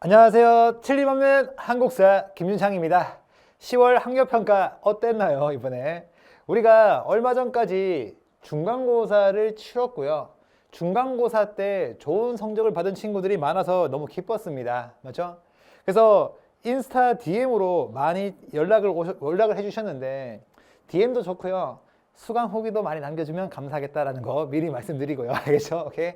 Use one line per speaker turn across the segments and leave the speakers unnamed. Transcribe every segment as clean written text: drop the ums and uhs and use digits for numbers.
안녕하세요. 틀림없는 한국사 김윤창입니다. 10월 학력평가 어땠나요, 이번에? 우리가 얼마 전까지 중간고사를 치렀고요. 중간고사 때 좋은 성적을 받은 친구들이 많아서 너무 기뻤습니다. 맞죠? 그래서 인스타 DM으로 많이 연락을 해주셨는데, DM도 좋고요. 수강 후기도 많이 남겨주면 감사하겠다라는 거 미리 말씀드리고요. 알겠죠? 오케이?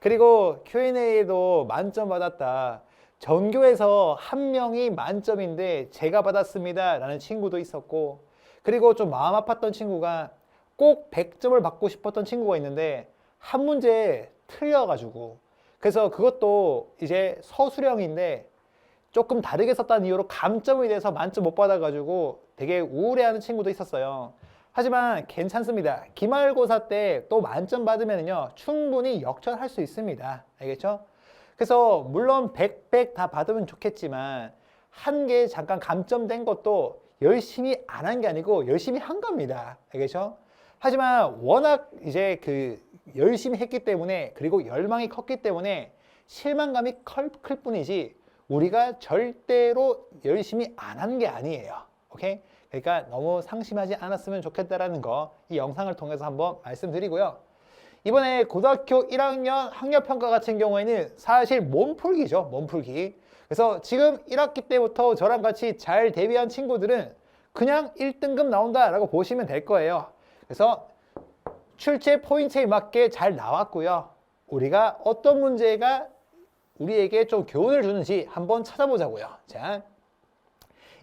그리고 Q&A도 만점 받았다. 전교에서 한 명이 만점인데 제가 받았습니다 라는 친구도 있었고, 그리고 좀 마음 아팠던 친구가 꼭 100점을 받고 싶었던 친구가 있는데 한 문제 틀려가지고, 그래서 그것도 이제 서술형인데 조금 다르게 썼다는 이유로 감점이 돼서 만점 못 받아가지고 되게 우울해하는 친구도 있었어요. 하지만 괜찮습니다. 기말고사 때 또 만점 받으면요 충분히 역전할 수 있습니다. 알겠죠? 그래서 물론 100 다 받으면 좋겠지만 한 개 잠깐 감점된 것도 열심히 안 한 게 아니고 열심히 한 겁니다. 알겠죠? 하지만 워낙 이제 열심히 했기 때문에, 그리고 열망이 컸기 때문에 실망감이 클 뿐이지 우리가 절대로 열심히 안 한 게 아니에요. 오케이? 그러니까 너무 상심하지 않았으면 좋겠다라는 거 이 영상을 통해서 한번 말씀드리고요. 이번에 고등학교 1학년 학력평가 같은 경우에는 사실 몸풀기죠. 몸풀기. 그래서 지금 1학기 때부터 저랑 같이 잘 대비한 친구들은 그냥 1등급 나온다라고 보시면 될 거예요. 그래서 출제 포인트에 맞게 잘 나왔고요. 우리가 어떤 문제가 우리에게 좀 교훈을 주는지 한번 찾아보자고요. 자,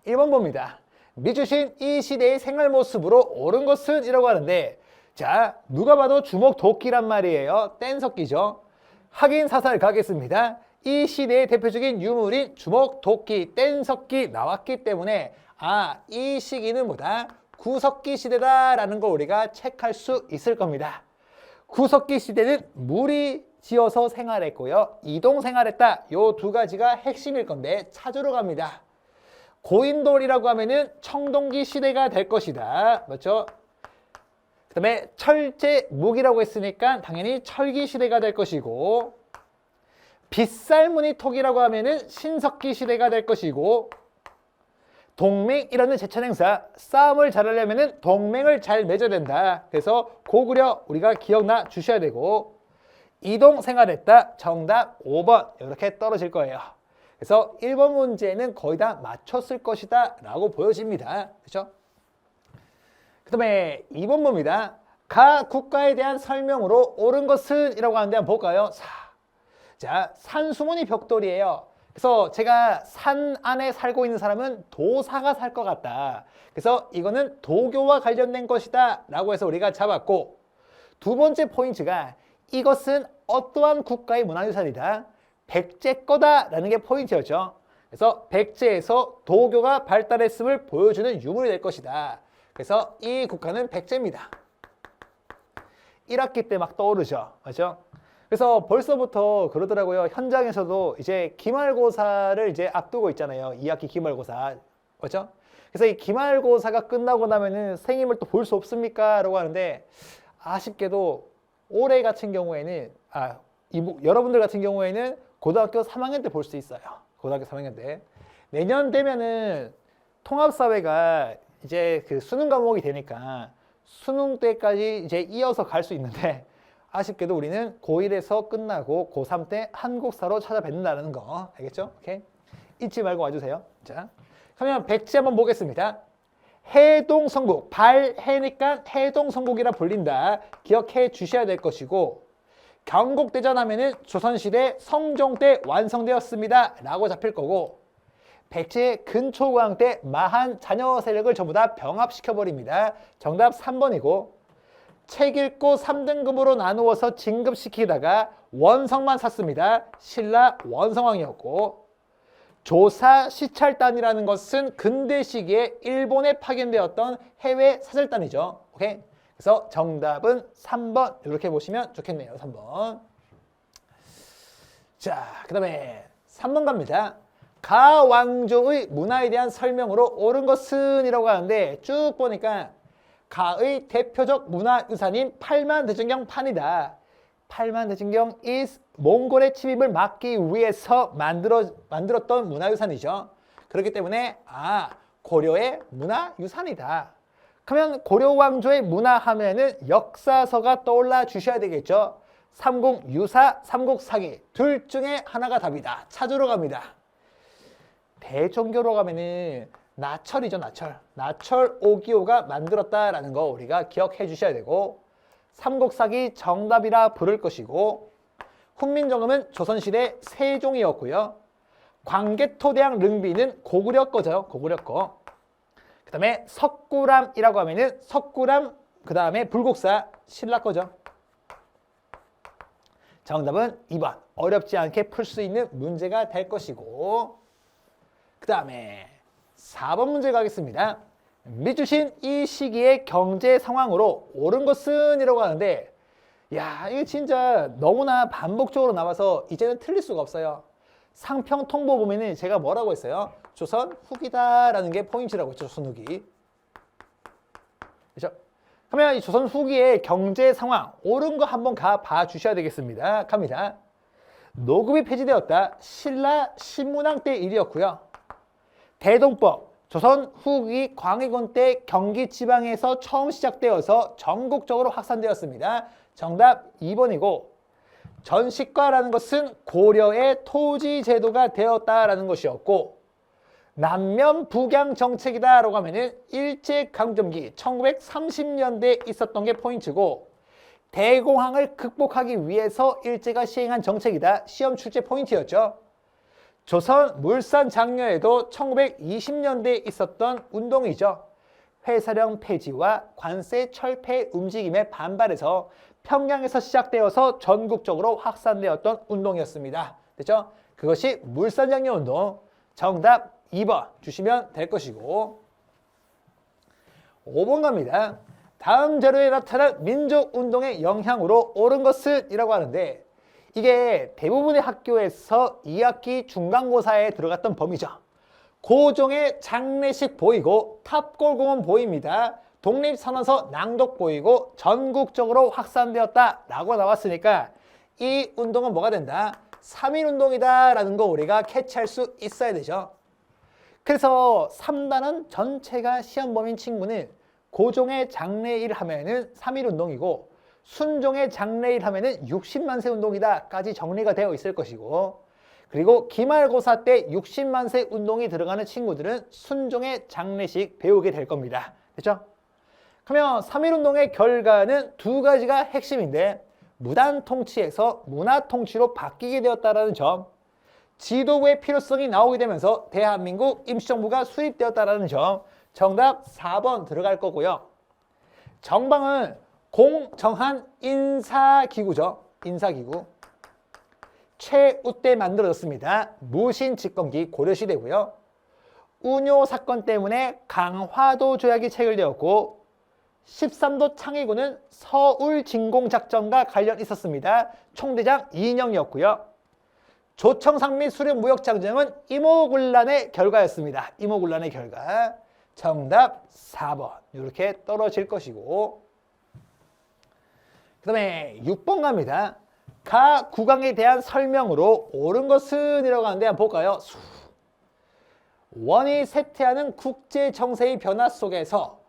1번 봅니다. 미주신 이 시대의 생활 모습으로 옳은 것은 이라고 하는데, 자, 누가 봐도 주먹 도끼란 말이에요. 뗀석기죠. 확인 사살 가겠습니다. 이 시대의 대표적인 유물인 주먹 도끼, 뗀석기 나왔기 때문에 이 시기는 뭐다? 구석기 시대다라는 걸 우리가 체크할 수 있을 겁니다. 구석기 시대는 무리 지어서 생활했고요. 이동 생활했다. 요 두 가지가 핵심일 건데 찾으러 갑니다. 고인돌이라고 하면은 청동기 시대가 될 것이다. 맞죠? 그 다음에 철제 무기라고 했으니까 당연히 철기 시대가 될 것이고, 빗살무늬톡이라고 하면은 신석기 시대가 될 것이고, 동맹이라는 제천 행사, 싸움을 잘하려면은 동맹을 잘 맺어야 된다. 그래서 고구려 우리가 기억나 주셔야 되고, 이동 생활했다. 정답 5번 이렇게 떨어질 거예요. 그래서 1번 문제는 거의 다 맞췄을 것이다 라고 보여집니다. 그렇죠? 그 다음에 2번 봅니다. 가 국가에 대한 설명으로 옳은 것은 이라고 하는데 한번 볼까요? 자, 산수문이 벽돌이에요. 그래서 제가 산 안에 살고 있는 사람은 도사가 살 것 같다. 그래서 이거는 도교와 관련된 것이다 라고 해서 우리가 잡았고, 두 번째 포인트가 이것은 어떠한 국가의 문화유산이다. 백제 거다 라는 게 포인트였죠. 그래서 백제에서 도교가 발달했음을 보여주는 유물이 될 것이다. 그래서 이 국가는 백제입니다. 1학기 때 막 떠오르죠. 맞죠? 그래서 벌써부터 그러더라고요. 현장에서도 이제 기말고사를 이제 앞두고 있잖아요. 2학기 기말고사. 맞죠? 그래서 이 기말고사가 끝나고 나면은 선생님을 또 볼 수 없습니까? 라고 하는데, 아쉽게도 올해 같은 경우에는, 여러분들 같은 경우에는 고등학교 3학년 때 볼 수 있어요. 고등학교 3학년 때. 내년 되면은 통합사회가 이제 수능 과목이 되니까 수능 때까지 이제 이어서 갈 수 있는데, 아쉽게도 우리는 고1에서 끝나고 고3 때 한국사로 찾아뵙는다는 거. 알겠죠? 오케이? 잊지 말고 와주세요. 자, 그러면 백제 한번 보겠습니다. 해동성국, 발해니까 해동성국이라 불린다. 기억해 주셔야 될 것이고, 경국대전 하면은 조선시대 성종 때 완성되었습니다 라고 잡힐 거고, 백제 근초고왕 때 마한 자녀 세력을 전부 다 병합시켜버립니다. 정답 3번이고, 책 읽고 3등급으로 나누어서 진급시키다가 원성만 샀습니다. 신라 원성왕이었고, 조사 시찰단이라는 것은 근대 시기에 일본에 파견되었던 해외 사절단이죠. 오케이? 그래서 정답은 3번 이렇게 보시면 좋겠네요. 3번. 자, 그 다음에 3번 갑니다. 가 왕조의 문화에 대한 설명으로 옳은 것은 이라고 하는데, 쭉 보니까 가의 대표적 문화유산인 팔만대장경 판이다. 팔만대진경 is 몽골의 침입을 막기 위해서 만들었던 문화유산이죠. 그렇기 때문에 고려의 문화유산이다. 그러면 고려 왕조의 문화 하면은 역사서가 떠올라 주셔야 되겠죠. 삼국유사, 삼국사기 둘 중에 하나가 답이다. 찾으러 갑니다. 대종교로 가면은 나철이죠. 나철 오기오가 만들었다라는 거 우리가 기억해 주셔야 되고, 삼국사기 정답이라 부를 것이고, 훈민정음은 조선시대 세종이었고요. 광개토대왕 릉비는 고구려 거죠. 고구려 거. 그 다음에 석굴암이라고 하면은 석굴암, 그 다음에 불국사 신라 거죠. 정답은 2번. 어렵지 않게 풀 수 있는 문제가 될 것이고, 그 다음에 4번 문제 가겠습니다. 밑주신 이 시기의 경제 상황으로 옳은 것은 이라고 하는데, 이게 진짜 너무나 반복적으로 나와서 이제는 틀릴 수가 없어요. 상평 통보 보면은 제가 뭐라고 했어요? 조선 후기다라는 게 포인트라고 했죠. 조선 후기. 그렇죠? 그러면 이 조선 후기의 경제 상황 옳은 거 한번 봐 주셔야 되겠습니다. 갑니다. 노급이 폐지되었다. 신라 신문왕 때 일이었고요. 대동법 조선 후기 광해군 때 경기 지방에서 처음 시작되어서 전국적으로 확산되었습니다. 정답 2번이고, 전시과라는 것은 고려의 토지 제도가 되었다라는 것이었고, 남면 북양 정책이다라고 하면은 일제강점기 1930년대에 있었던 게 포인트고, 대공황을 극복하기 위해서 일제가 시행한 정책이다. 시험 출제 포인트였죠. 조선 물산 장려에도 1920년대에 있었던 운동이죠. 회사령 폐지와 관세 철폐 움직임에 반발해서 평양에서 시작되어서 전국적으로 확산되었던 운동이었습니다. 됐죠? 그것이 물산 장려 운동. 정답 2번 주시면 될 것이고, 5번 갑니다. 다음 자료에 나타난 민족운동의 영향으로 옳은 것은 이라고 하는데, 이게 대부분의 학교에서 2학기 중간고사에 들어갔던 범위죠. 고종의 장례식 보이고 탑골공원 보입니다. 독립선언서 낭독 보이고 전국적으로 확산되었다라고 나왔으니까 이 운동은 뭐가 된다? 3.1운동이다 라는 거 우리가 캐치할 수 있어야 되죠. 그래서 3단원 전체가 시험 범위인 친구는 고종의 장례일 하면은 3.1운동이고, 순종의 장례일 하면은 60만세 운동이다까지 정리가 되어 있을 것이고, 그리고 기말고사 때 60만세 운동이 들어가는 친구들은 순종의 장례식 배우게 될 겁니다. 됐죠? 그러면 3.1운동의 결과는 두 가지가 핵심인데, 무단 통치에서 문화 통치로 바뀌게 되었다는 점, 지도부의 필요성이 나오게 되면서 대한민국 임시정부가 수립되었다는 점, 정답 4번 들어갈 거고요. 정방은 공정한 인사기구죠. 인사기구. 최우 때 만들어졌습니다. 무신집권기 고려시대고요. 운요 사건 때문에 강화도 조약이 체결되었고, 13도 창의군은 서울진공작전과 관련 있었습니다. 총대장 이인영이었고요. 조청상미 수륙무역장정은 이모군란의 결과였습니다. 이모군란의 결과. 정답 4번 이렇게 떨어질 것이고, 그 다음에 6번 갑니다. 가 구강에 대한 설명으로 옳은 것은 이라고 하는데 한번 볼까요? 원이 쇠퇴하는 국제 정세의 변화 속에서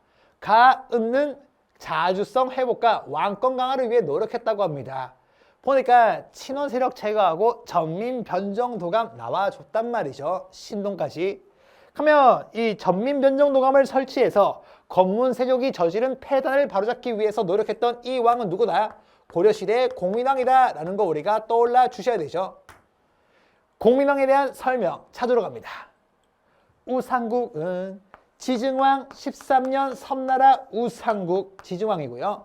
가은는 자주성 회복과 왕권 강화를 위해 노력했다고 합니다. 보니까 친원 세력 제거하고 전민 변정 도감 나와줬단 말이죠. 신동까지. 그러면 이 전민 변정 도감을 설치해서 건문 세족이 저지른 폐단을 바로잡기 위해서 노력했던 이 왕은 누구다? 고려시대의 공민왕이다 라는 거 우리가 떠올라 주셔야 되죠. 공민왕에 대한 설명 찾으러 갑니다. 우상국은 지증왕 13년 섬나라 우상국 지증왕이고요.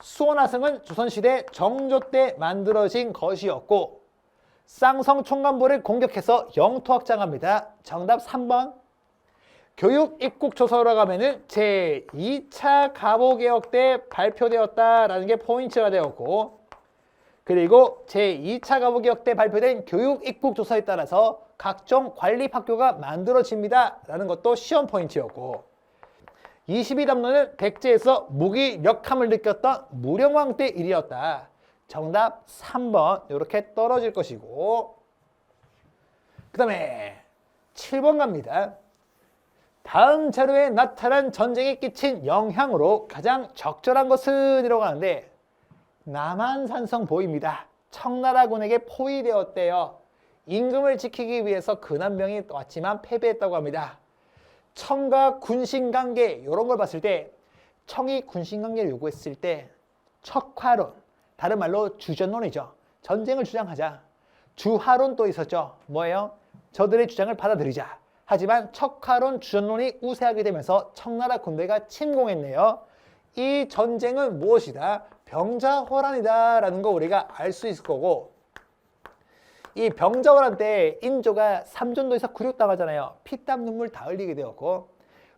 수원화성은 조선시대 정조 때 만들어진 것이었고, 쌍성 총관보를 공격해서 영토 확장합니다. 정답 3번. 교육 입국 조서라고 하면은 제2차 가보개혁 때 발표되었다라는 게 포인트가 되었고, 그리고 제2차 가보개혁 때 발표된 교육 입국 조서에 따라서 각종 관립학교가 만들어집니다 라는 것도 시험 포인트였고, 22담론은 백제에서 무기력함을 느꼈던 무령왕 때 일이었다. 정답 3번 이렇게 떨어질 것이고, 그 다음에 7번 갑니다. 다음 자료에 나타난 전쟁이 끼친 영향으로 가장 적절한 것은 이라고 하는데, 남한산성 보입니다. 청나라군에게 포위되었대요. 임금을 지키기 위해서 근한병이 왔지만 패배했다고 합니다. 청과 군신관계 이런 걸 봤을 때, 청이 군신관계를 요구했을 때 척화론, 다른 말로 주전론이죠. 전쟁을 주장하자. 주하론 또 있었죠. 뭐예요? 저들의 주장을 받아들이자. 하지만 척화론, 주전론이 우세하게 되면서 청나라 군대가 침공했네요. 이 전쟁은 무엇이다? 병자호란이다 라는 거 우리가 알 수 있을 거고, 이 병자호란 때 인조가 삼전도에서 굴욕당하잖아요. 피땀 눈물 다 흘리게 되었고,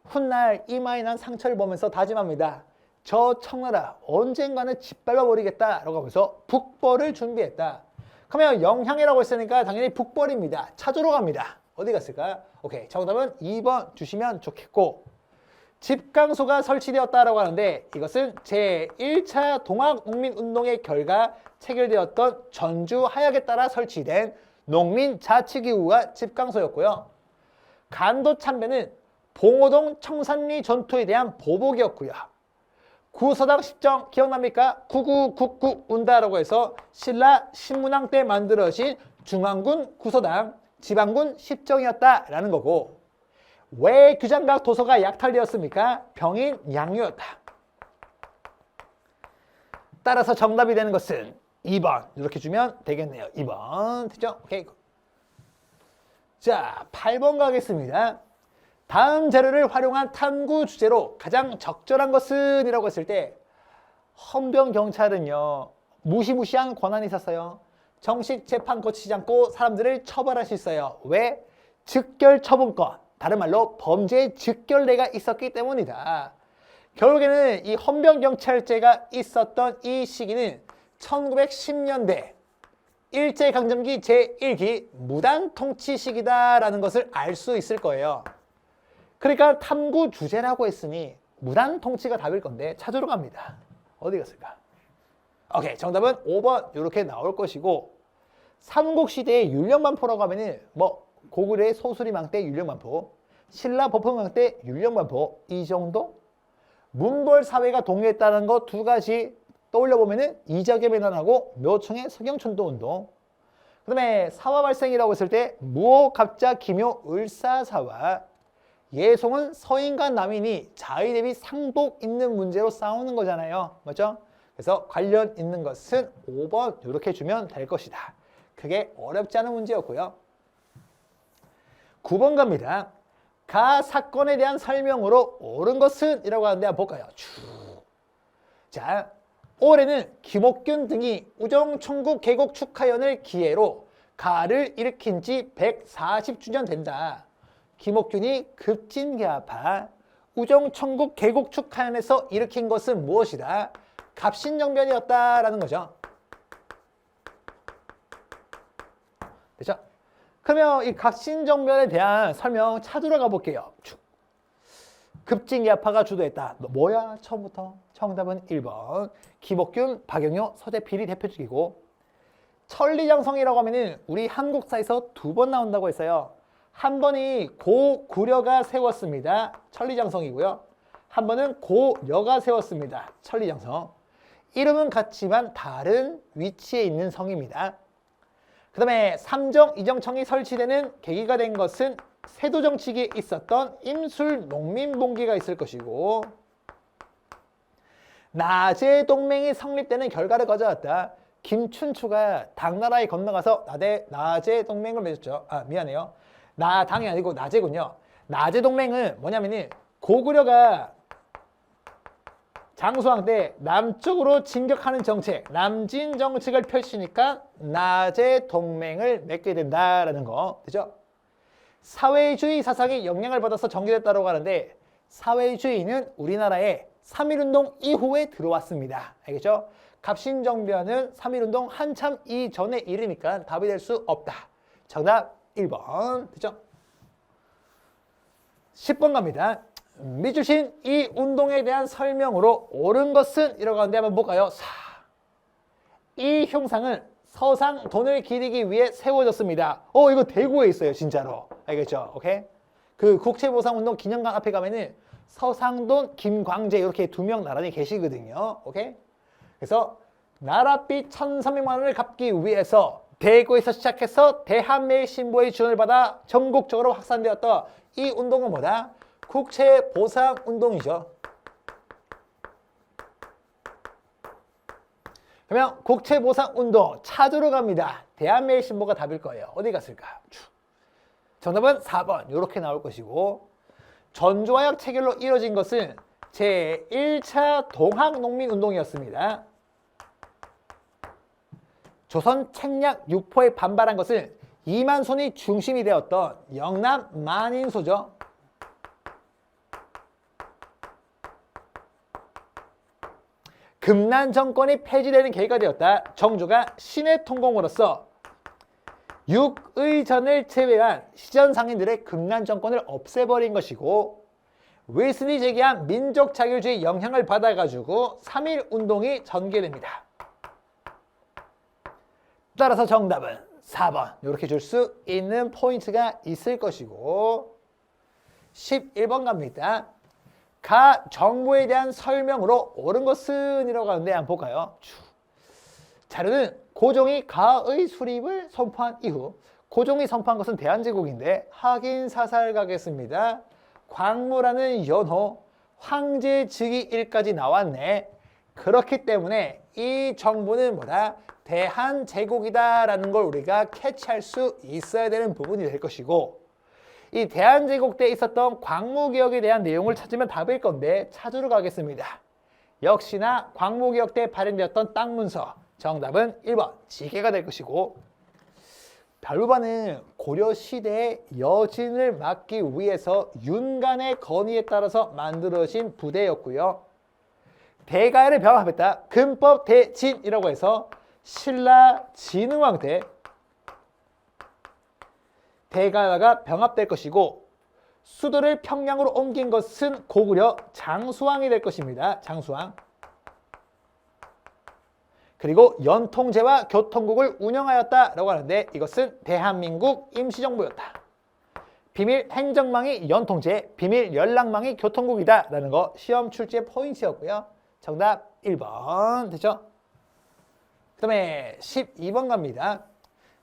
훗날 이마에 난 상처를 보면서 다짐합니다. 저 청나라 언젠가는 짓밟아버리겠다 라고 하면서 북벌을 준비했다. 그러면 영향이라고 했으니까 당연히 북벌입니다. 찾으러 갑니다. 어디 갔을까? 오케이, 정답은 2번 주시면 좋겠고, 집강소가 설치되었다라고 하는데, 이것은 제1차 동학농민운동의 결과 체결되었던 전주 하약에 따라 설치된 농민자치기구가 집강소였고요. 간도참배는 봉오동 청산리 전투에 대한 보복이었고요. 구서당 십정 기억납니까? 9999 운다라고 해서 신라 신문왕 때 만들어진 중앙군 구서당 지방군 십정이었다라는 거고, 왜 규장각 도서가 약탈되었습니까? 병인 양요였다. 따라서 정답이 되는 것은 2번 이렇게 주면 되겠네요. 2번 됐죠? 오케이. 자, 8번 가겠습니다. 다음 자료를 활용한 탐구 주제로 가장 적절한 것은 이라고 했을 때, 헌병경찰은요 무시무시한 권한이 있었어요. 정식 재판 거치지 않고 사람들을 처벌할 수 있어요. 왜? 즉결처분권, 다른 말로 범죄의 즉결례가 있었기 때문이다. 결국에는 이 헌병경찰제가 있었던 이 시기는 1910년대 일제강점기 제1기 무단통치 시기다라는 것을 알 수 있을 거예요. 그러니까 탐구 주제라고 했으니 무단통치가 답일 건데 찾으러 갑니다. 어디 갔을까? 오케이, 정답은 5번 이렇게 나올 것이고, 삼국시대의 율령반포라고 하면은 뭐 고구려의 소수리망 때 율령반포, 신라 법흥왕 때 율령반포, 이 정도? 문벌사회가 동요했다는 거 두 가지 떠올려 보면은 이자겸의난하고 묘청의 서경촌도운동. 그 다음에 사화발생이라고 했을 때 무호, 갑자, 기묘, 을사사화. 예송은 서인과 남인이 자의 대비 상복 있는 문제로 싸우는 거잖아요. 맞죠? 그래서 관련 있는 것은 5번 이렇게 주면 될 것이다. 그게 어렵지 않은 문제였고요. 9번 갑니다. 가 사건에 대한 설명으로 옳은 것은 이라고 하는데 한번 볼까요? 자, 올해는 김옥균 등이 우정총국 개국 축하연을 기해로 가를 일으킨 지 140주년 된다. 김옥균이 급진개합파 우정총국 개국 축하연에서 일으킨 것은 무엇이다? 갑신정변이었다라는 거죠. 됐죠? 그러면 이 갑신정변에 대한 설명 찾으러 가볼게요. 급진개합파가 주도했다. 뭐야? 처음부터? 정답은 1번. 김옥균, 박영효, 서재필이 대표적이고, 천리장성이라고 하면은 우리 한국사에서 2번 나온다고 했어요. 한 번이 고구려가 세웠습니다. 천리장성이고요. 한 번은 고려가 세웠습니다. 천리장성. 이름은 같지만 다른 위치에 있는 성입니다. 그 다음에 삼정 이정청이 설치되는 계기가 된 것은 세도정치기에 있었던 임술 농민봉기가 있을 것이고, 나제동맹이 성립되는 결과를 가져왔다. 김춘추가 당나라에 건너가서 나제동맹을 맺었죠. 미안해요. 나당이 아니고 나제군요. 나제동맹은 뭐냐면은 고구려가 장수왕 때 남쪽으로 진격하는 정책, 남진 정책을 펼치니까 나제동맹을 맺게 된다라는 거. 그죠? 사회주의 사상이 영향을 받아서 정립됐다고 하는데, 사회주의는 우리나라에 3.1운동 이후에 들어왔습니다. 알겠죠? 갑신정변은 3.1운동 한참 이전의 일이니까 답이 될 수 없다. 정답 1번. 됐죠? 10번 갑니다. 밑주신 이 운동에 대한 설명으로 옳은 것은 이라고 하는데 한번 볼까요? 이 형상은 서상돈을 기리기 위해 세워졌습니다. 이거 대구에 있어요, 진짜로. 알겠죠? 오케이? 그 국채보상운동 기념관 앞에 가면은 서상돈, 김광재 이렇게 두 명 나란히 계시거든요. 오케이? 그래서 나랏빚 1,300만 원을 갚기 위해서 대구에서 시작해서 대한매일신보의 지원을 받아 전국적으로 확산되었던 이 운동은 뭐다? 국채보상운동이죠. 그러면 국채보상운동 찾으러 갑니다. 대한매일신보가 답일 거예요. 어디 갔을까? 정답은 4번 이렇게 나올 것이고, 전조화약 체결로 이뤄진 것은 제1차 동학농민운동이었습니다. 조선 책략 유포에 반발한 것은 이만손이 중심이 되었던 영남 만인소죠. 금난 정권이 폐지되는 계기가 되었다. 정조가 신의 통공으로서 육의전을 제외한 시전 상인들의 금난 정권을 없애버린 것이고, 윌슨이 제기한 민족 자율주의 영향을 받아가지고 3.1 운동이 전개됩니다. 따라서 정답은 4번 이렇게 줄 수 있는 포인트가 있을 것이고, 11번 갑니다. 가 정부에 대한 설명으로 옳은 것은 이라고 하는데 한번 볼까요? 자료는 고종이 가의 수립을 선포한 이후, 고종이 선포한 것은 대한제국인데 확인 사살 가겠습니다. 광무라는 연호 황제 즉위일까지 나왔네. 그렇기 때문에 이 정부는 뭐다? 대한제국이다라는 걸 우리가 캐치할 수 있어야 되는 부분이 될 것이고, 이 대한제국 때 있었던 광무개혁에 대한 내용을 찾으면 답일 건데 찾으러 가겠습니다. 역시나 광무개혁 때 발행되었던 땅문서, 정답은 1번 지게가 될 것이고, 별부반은 고려시대의 여진을 막기 위해서 윤간의 건의에 따라서 만들어진 부대였고요. 대가를 병합했다. 금법 대진이라고 해서 신라 진흥왕 때 대가가 병합될 것이고, 수도를 평양으로 옮긴 것은 고구려 장수왕이 될 것입니다. 장수왕. 그리고 연통제와 교통국을 운영하였다라고 하는데 이것은 대한민국 임시정부였다. 비밀 행정망이 연통제, 비밀 연락망이 교통국이다라는 거 시험 출제 포인트였고요. 정답 1번 됐죠? 그 다음에 12번 갑니다.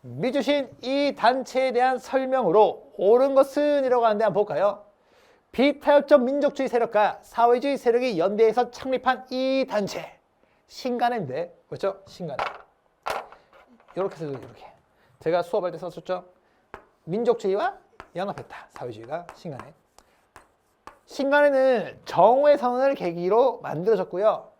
미주신 이 단체에 대한 설명으로 옳은 것은 이라고 하는데 한번 볼까요? 비타협적 민족주의 세력과 사회주의 세력이 연대해서 창립한 이 단체, 신간인데 그렇죠? 신간에 이렇게 써도 이렇게 제가 수업할 때 썼었죠. 민족주의와 연합했다. 사회주의가 신간에. 신간에는 정오의 선언을 계기로 만들어졌고요.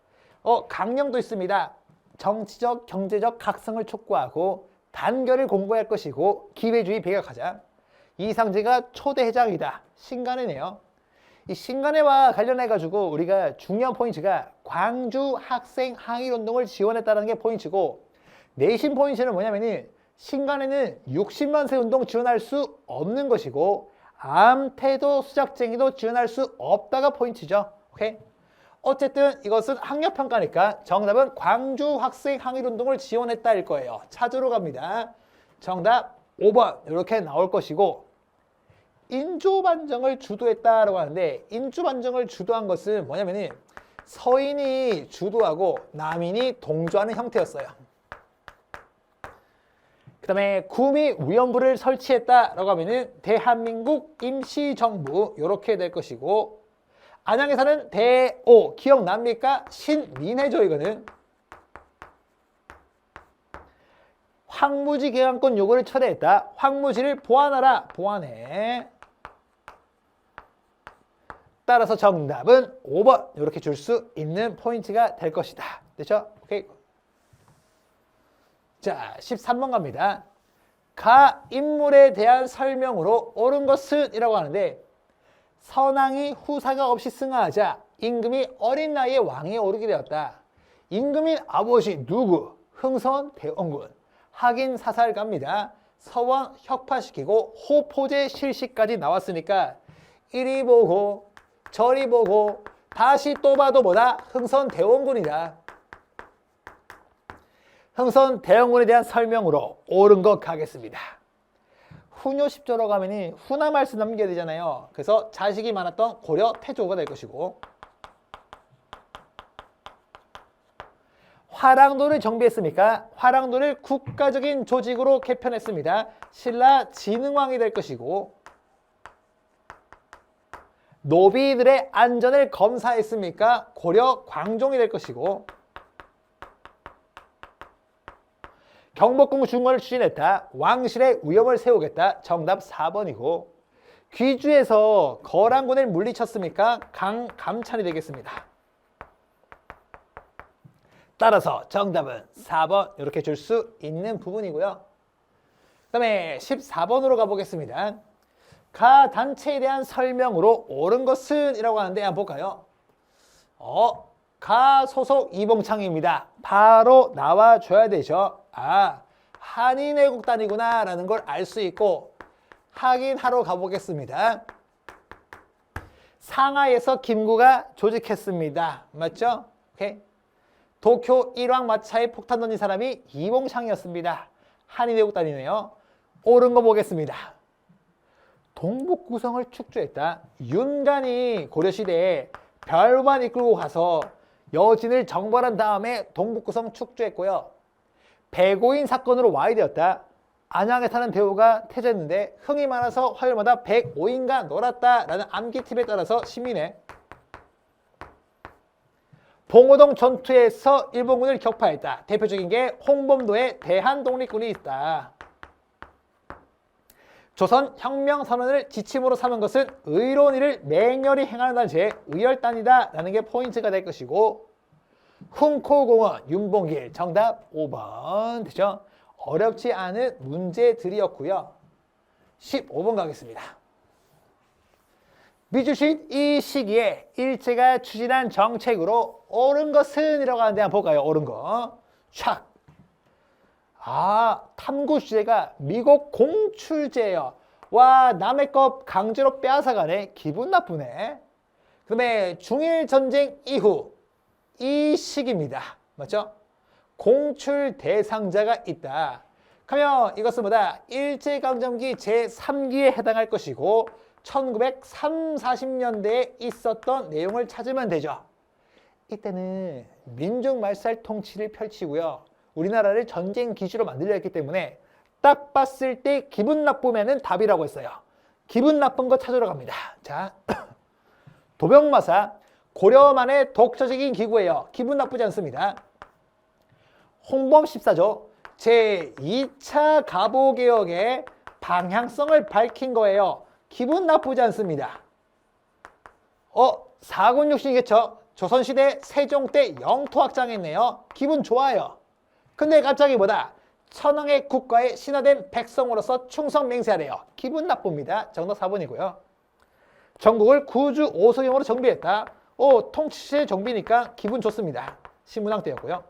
강령도 있습니다. 정치적, 경제적 각성을 촉구하고 단결을 공부할 것이고 기회주의 배격하자. 이상제가 초대 회장이다. 신간회네요. 이 신간회와 관련해가지고 우리가 중요한 포인트가 광주 학생 항일운동을 지원했다는 게 포인트고, 내신 포인트는 뭐냐면은 신간회는 60만 세 운동 지원할 수 없는 것이고 암태도 수작쟁이도 지원할 수 없다가 포인트죠. 오케이? 어쨌든 이것은 학력평가니까 정답은 광주 학생 항일운동을 지원했다일 거예요. 찾으러 갑니다. 정답 5번 이렇게 나올 것이고, 인조반정을 주도했다라고 하는데 인조반정을 주도한 것은 뭐냐면은 서인이 주도하고 남인이 동조하는 형태였어요. 그 다음에 구미 위원부를 설치했다라고 하면은 대한민국 임시정부 이렇게 될 것이고, 안양에 사는 대오 기억납니까? 신민해죠. 이거는 황무지 개항권 요구를 철회했다. 황무지를 보완하라. 보완해. 따라서 정답은 5번 이렇게 줄 수 있는 포인트가 될 것이다. 됐죠? 오케이. 자, 13번 갑니다. 가 인물에 대한 설명으로 옳은 것은 이라고 하는데, 선왕이 후사가 없이 승하하자 임금이 어린 나이에 왕위에 오르게 되었다. 임금인 아버지 누구? 흥선 대원군. 학인 사살갑니다. 서원 혁파시키고 호포제 실시까지 나왔으니까 이리 보고 저리 보고 다시 또 봐도 뭐다? 흥선 대원군이다. 흥선 대형군에 대한 설명으로 옳은 것 가겠습니다. 후뇨 10조로 가면이 후남할수 남겨야 되잖아요. 그래서 자식이 많았던 고려 태조가 될 것이고, 화랑도를 정비했으니까 화랑도를 국가적인 조직으로 개편했습니다. 신라 진흥왕이 될 것이고, 노비들의 안전을 검사했습니까? 고려 광종이 될 것이고, 경복궁 중건을 추진했다. 왕실의 위험을 세우겠다. 정답 4번이고, 귀주에서 거란군을 물리쳤습니까? 강감찬이 되겠습니다. 따라서 정답은 4번 이렇게 줄 수 있는 부분이고요. 그 다음에 14번으로 가보겠습니다. 가 단체에 대한 설명으로 옳은 것은 이라고 하는데 한번 볼까요? 가 소속 이봉창입니다. 바로 나와줘야 되죠. 한인애국단이구나 라는 걸 알 수 있고, 확인하러 가보겠습니다. 상하이에서 김구가 조직했습니다. 맞죠? 오케이. 도쿄 일왕마차에 폭탄 던진 사람이 이봉창이었습니다. 한인애국단이네요. 옳은 거 보겠습니다. 동북구성을 축조했다. 윤간이 고려시대에 별관 이끌고 가서 여진을 정벌한 다음에 동북구성 축조했고요. 백오인 사건으로 와야 되었다. 안양에 사는 배우가 태조했는데 흥이 많아서 화요일마다 105인가 놀았다라는 암기팁에 따라서 시민의 봉오동 전투에서 일본군을 격파했다. 대표적인 게 홍범도에 대한독립군이 있다. 조선 혁명선언을 지침으로 삼은 것은 의로운 일을 맹렬히 행하는 단체의 의열단이다 라는 게 포인트가 될 것이고, 훈코공원 윤봉길 정답 5번 되죠. 어렵지 않은 문제들이었고요. 15번 가겠습니다. 미주신 이 시기에 일제가 추진한 정책으로 옳은 것은 이라고 하는데 한번 볼까요? 옳은 거. 촥. 탐구 주제가 미국 공출제예요. 와, 남의 것 강제로 빼앗아가네. 기분 나쁘네. 그 다음에 중일전쟁 이후 이 시기입니다. 맞죠? 공출 대상자가 있다. 그러면 이것은 뭐다? 일제강점기 제3기에 해당할 것이고 1930~40년대에 있었던 내용을 찾으면 되죠. 이때는 민족말살 통치를 펼치고요. 우리나라를 전쟁 기지로 만들려 했기 때문에 딱 봤을 때 기분 나쁘면은 답이라고 했어요. 기분 나쁜 거 찾으러 갑니다. 자, 도병마사 고려만의 독자적인 기구예요. 기분 나쁘지 않습니다. 홍범 14조 제2차 가보개혁의 방향성을 밝힌 거예요. 기분 나쁘지 않습니다. 사군육신이겠죠. 조선시대 세종 때 영토확장했네요. 기분 좋아요. 근데 갑자기 뭐다? 천황의 국가에 신하된 백성으로서 충성 맹세하래요. 기분 나쁩니다. 정답 4번이고요. 전국을 구주 5서경으로 정비했다. 통치실 정비니까 기분 좋습니다. 신문학 때였고요.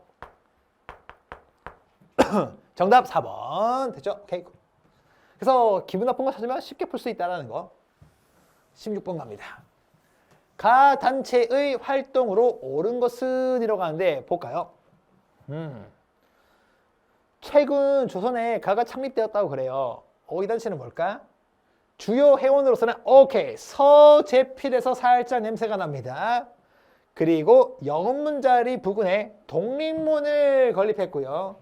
정답 4번 됐죠? 오케이. 그래서 기분 나쁜 거 찾으면 쉽게 풀 수 있다는 거. 16번 갑니다. 가 단체의 활동으로 옳은 것은 이라고 하는데 볼까요? 최근 조선에 가가 창립되었다고 그래요. 이 단체는 뭘까? 주요 회원으로서는 오케이 서재필에서 살짝 냄새가 납니다. 그리고 영문자리 부근에 독립문을 건립했고요.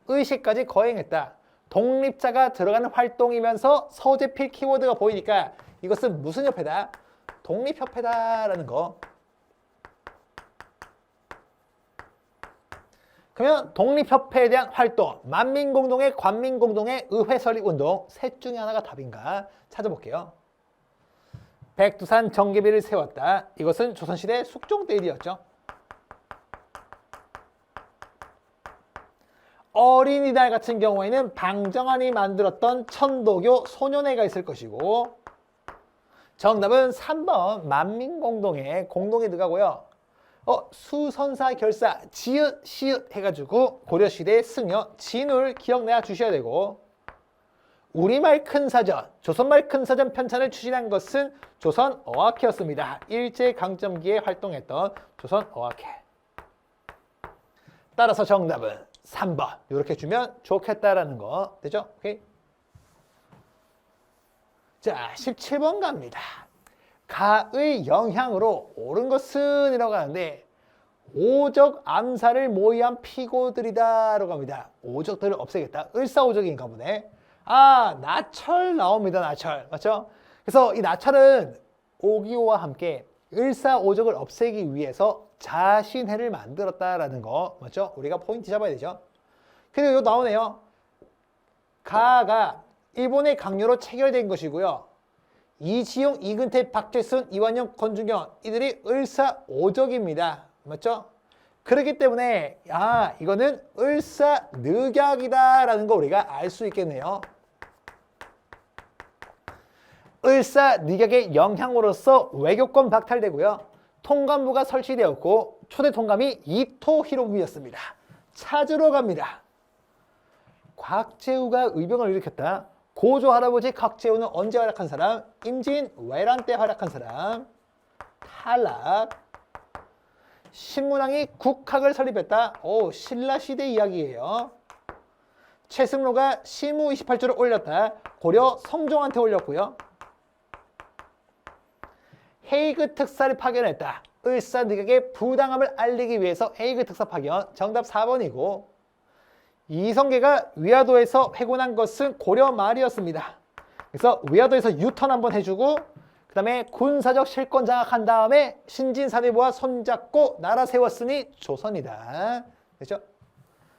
의식까지 거행했다. 독립자가 들어가는 활동이면서 서재필 키워드가 보이니까 이것은 무슨 협회다? 독립협회다라는 거. 그러면 독립협회에 대한 활동, 만민공동의 관민공동의 의회 설립운동 셋 중에 하나가 답인가 찾아볼게요. 백두산 정계비를 세웠다. 이것은 조선시대 숙종 때 일이었죠. 어린이날 같은 경우에는 방정환이 만들었던 천도교 소년회가 있을 것이고, 정답은 3번 만민공동의 공동이 들어가고요. 수선사 결사 지읒 시읒 해가지고 고려시대 승려 진을 기억내야 주셔야 되고, 우리말 큰사전, 조선말 큰사전 편찬을 추진한 것은 조선어학회였습니다. 일제강점기에 활동했던 조선어학회. 따라서 정답은 3번 이렇게 주면 좋겠다라는 거 되죠? 오케이? 자, 17번 갑니다. 가의 영향으로 옳은 것은 이라고 하는데 오적 암살을 모의한 피고들이다 라고 합니다. 오적들을 없애겠다. 을사오적인가 보네. 아, 나철 나옵니다. 나철. 맞죠? 그래서 이 나철은 오기오와 함께 을사오적을 없애기 위해서 자신해를 만들었다라는 거 맞죠? 우리가 포인트 잡아야 되죠. 그리고 이거 나오네요. 가가 일본의 강요로 체결된 것이고요. 이지용, 이근태, 박재순, 이완영, 권중현 이들이 을사오적입니다. 맞죠? 그렇기 때문에 이거는 을사늑약이다 라는 거 우리가 알 수 있겠네요. 을사늑약의 영향으로서 외교권 박탈되고요. 통감부가 설치되었고 초대 통감이 이토 히로부미였습니다. 찾으러 갑니다. 곽재우가 의병을 일으켰다. 고조 할아버지 곽재우는 언제 활약한 사람? 임진 외란 때 활약한 사람. 탈락. 신문왕이 국학을 설립했다. 신라시대 이야기예요. 최승로가 시무 28조를 올렸다. 고려 성종한테 올렸고요. 헤이그 특사를 파견했다. 을사늑약의 부당함을 알리기 위해서 헤이그 특사 파견. 정답 4번이고 이성계가 위화도에서 회군한 것은 고려 말이었습니다. 그래서 위화도에서 유턴 한번 해주고 그 다음에 군사적 실권 장악한 다음에 신진사대부와 손잡고 나라 세웠으니 조선이다. 그렇죠?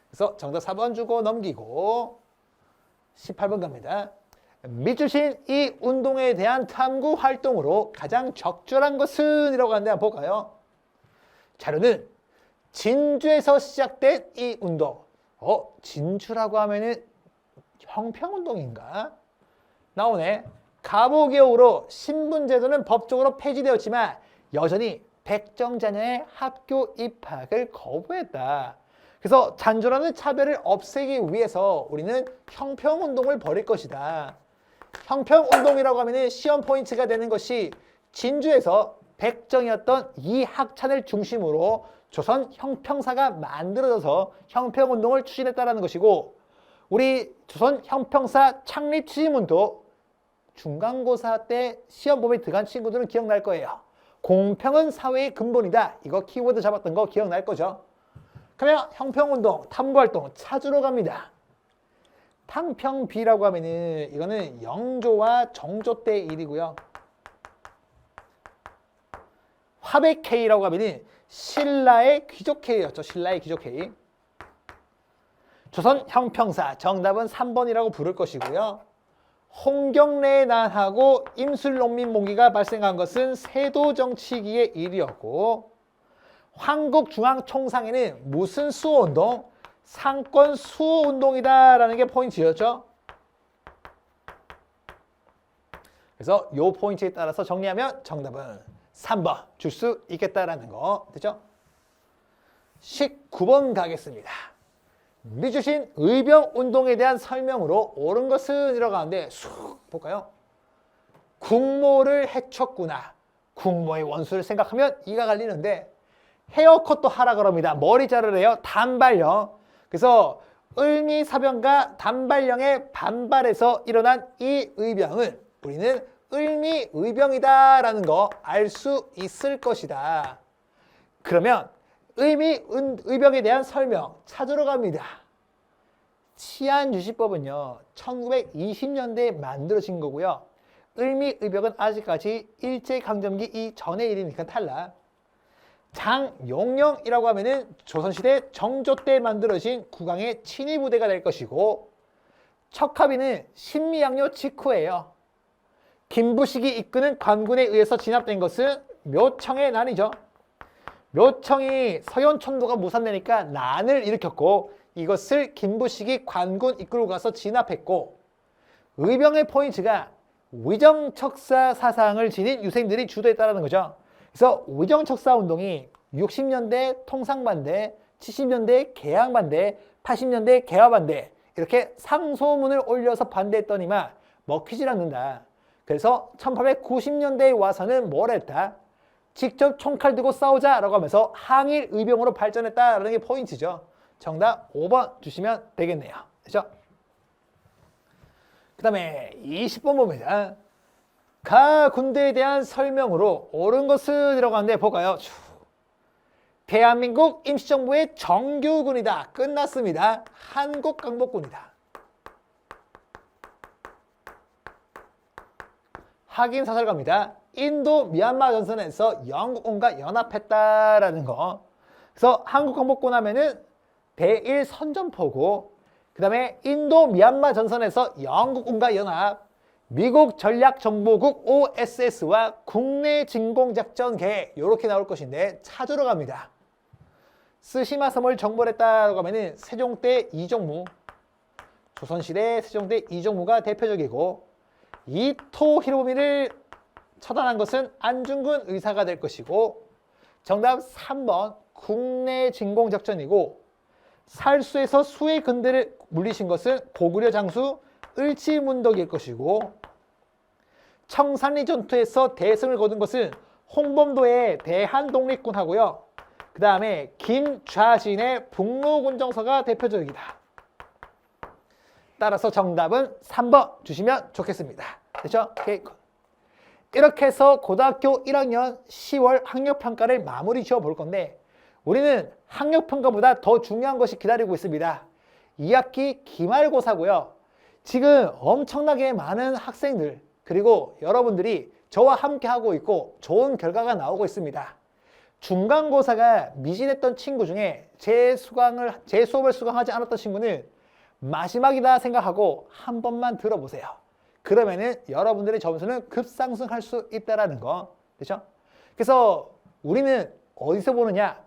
그래서 정답 4번 주고 넘기고 18번 갑니다. 밑주신 이 운동에 대한 탐구 활동으로 가장 적절한 것은 이라고 하는데 한번 볼까요? 자료는 진주에서 시작된 이 운동. 진주라고 하면은 형평운동인가? 나오네. 갑오개혁으로 신분제도는 법적으로 폐지되었지만 여전히 백정자녀의 학교 입학을 거부했다. 그래서 잔존하는 차별을 없애기 위해서 우리는 형평운동을 벌일 것이다. 형평운동이라고 하면 시험 포인트가 되는 것이 진주에서 백정이었던 이 학찬을 중심으로 조선 형평사가 만들어져서 형평운동을 추진했다는 것이고 우리 조선 형평사 창립 추진문도 중간고사 때 시험 범위에 들어간 친구들은 기억날 거예요. 공평은 사회의 근본이다. 이거 키워드 잡았던 거 기억날 거죠. 그러면 형평운동, 탐구활동 찾으러 갑니다. 탕평비라고 하면은 이거는 영조와 정조 때 일이고요. 화백회의라고 하면은 신라의 귀족회의였죠. 신라의 귀족회의. 조선 형평사 정답은 3번이라고 부를 것이고요. 홍경래의 난하고 임술농민몽기가 발생한 것은 세도정치기의 일이었고 한국중앙총상에는 무슨 수호운동? 상권 수호운동이다라는 게 포인트였죠. 그래서 이 포인트에 따라서 정리하면 정답은 3번 줄 수 있겠다라는 거 됐죠? 19번 가겠습니다. 밑주신 의병운동에 대한 설명으로 옳은 것은 이라고 하는데 쑥 볼까요? 국모를 해쳤구나. 국모의 원수를 생각하면 이가 갈리는데 헤어컷도 하라 그럽니다. 머리 자르래요. 단발령. 그래서 을미사병과 단발령의 반발에서 일어난 이 의병은 우리는 을미의병이다라는 거 알 수 있을 것이다. 그러면 을미의병에 대한 설명 찾으러 갑니다. 치안유지법은요 1920년대에 만들어진 거고요. 을미의병은 아직까지 일제강점기 이전의 일이니까 탈락. 장용령이라고 하면은 조선시대 정조 때 만들어진 국왕의 친위부대가 될 것이고 척하비는 신미양요 직후예요. 김부식이 이끄는 관군에 의해서 진압된 것은 묘청의 난이죠. 묘청이 서현천도가 무산되니까 난을 일으켰고 이것을 김부식이 관군 이끌고 가서 진압했고 의병의 포인트가 위정척사 사상을 지닌 유생들이 주도했다는 거죠. 그래서 위정척사 운동이 60년대 통상반대, 70년대 개항반대, 80년대 개화반대 이렇게 상소문을 올려서 반대했더니만 먹히질 않는다. 그래서 1890년대에 와서는 뭘 했다? 직접 총칼 들고 싸우자라고 하면서 항일 의병으로 발전했다라는 게 포인트죠. 정답 5번 주시면 되겠네요. 그렇죠? 그 다음에 20번 봅니다. 가 군대에 대한 설명으로 옳은 것은 이라고 하는데 볼까요? 대한민국 임시정부의 정규군이다. 끝났습니다. 한국강복군이다. 확인 사설가입니다. 인도 미얀마 전선에서 영국군과 연합했다라는 거. 그래서 한국강복군 하면은 대일 선전포고, 그 다음에 인도 미얀마 전선에서 영국군과 연합, 미국 전략정보국 OSS와 국내 진공작전 계획 이렇게 나올 것인데 찾으러 갑니다. 스시마 섬을 정벌했다고 하면은 세종 때 이종무, 조선시대 세종 때 이종무가 대표적이고, 이토 히로부미를 처단한 것은 안중근 의사가 될 것이고, 정답 3번 국내 진공작전이고, 살수에서 수의 근대를 물리신 것은 고구려 장수 을지문덕일 것이고, 청산리 전투에서 대승을 거둔 것은 홍범도의 대한독립군 하고요. 그 다음에 김좌진의 북로군정서가 대표적이다. 따라서 정답은 3번 주시면 좋겠습니다. 됐죠? 오케이. 이렇게 해서 고등학교 1학년 10월 학력평가를 마무리 지어 볼 건데, 우리는 학력평가보다 더 중요한 것이 기다리고 있습니다. 2학기 기말고사고요. 지금 엄청나게 많은 학생들, 그리고 여러분들이 저와 함께 하고 있고 좋은 결과가 나오고 있습니다. 중간고사가 미진했던 친구 중에 제 수업을 수강하지 않았던 친구는 마지막이다 생각하고 한 번만 들어보세요. 그러면은 여러분들의 점수는 급상승할 수 있다라는 거. 그렇죠? 그래서 우리는 어디서 보느냐?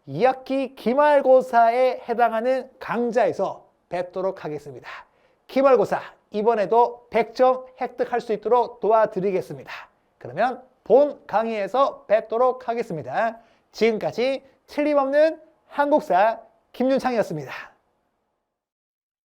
2학기 기말고사에 해당하는 강좌에서 뵙도록 하겠습니다. 기말고사 이번에도 100점 획득할 수 있도록 도와드리겠습니다. 그러면 본 강의에서 뵙도록 하겠습니다. 지금까지 틀림없는 한국사 김윤창이었습니다.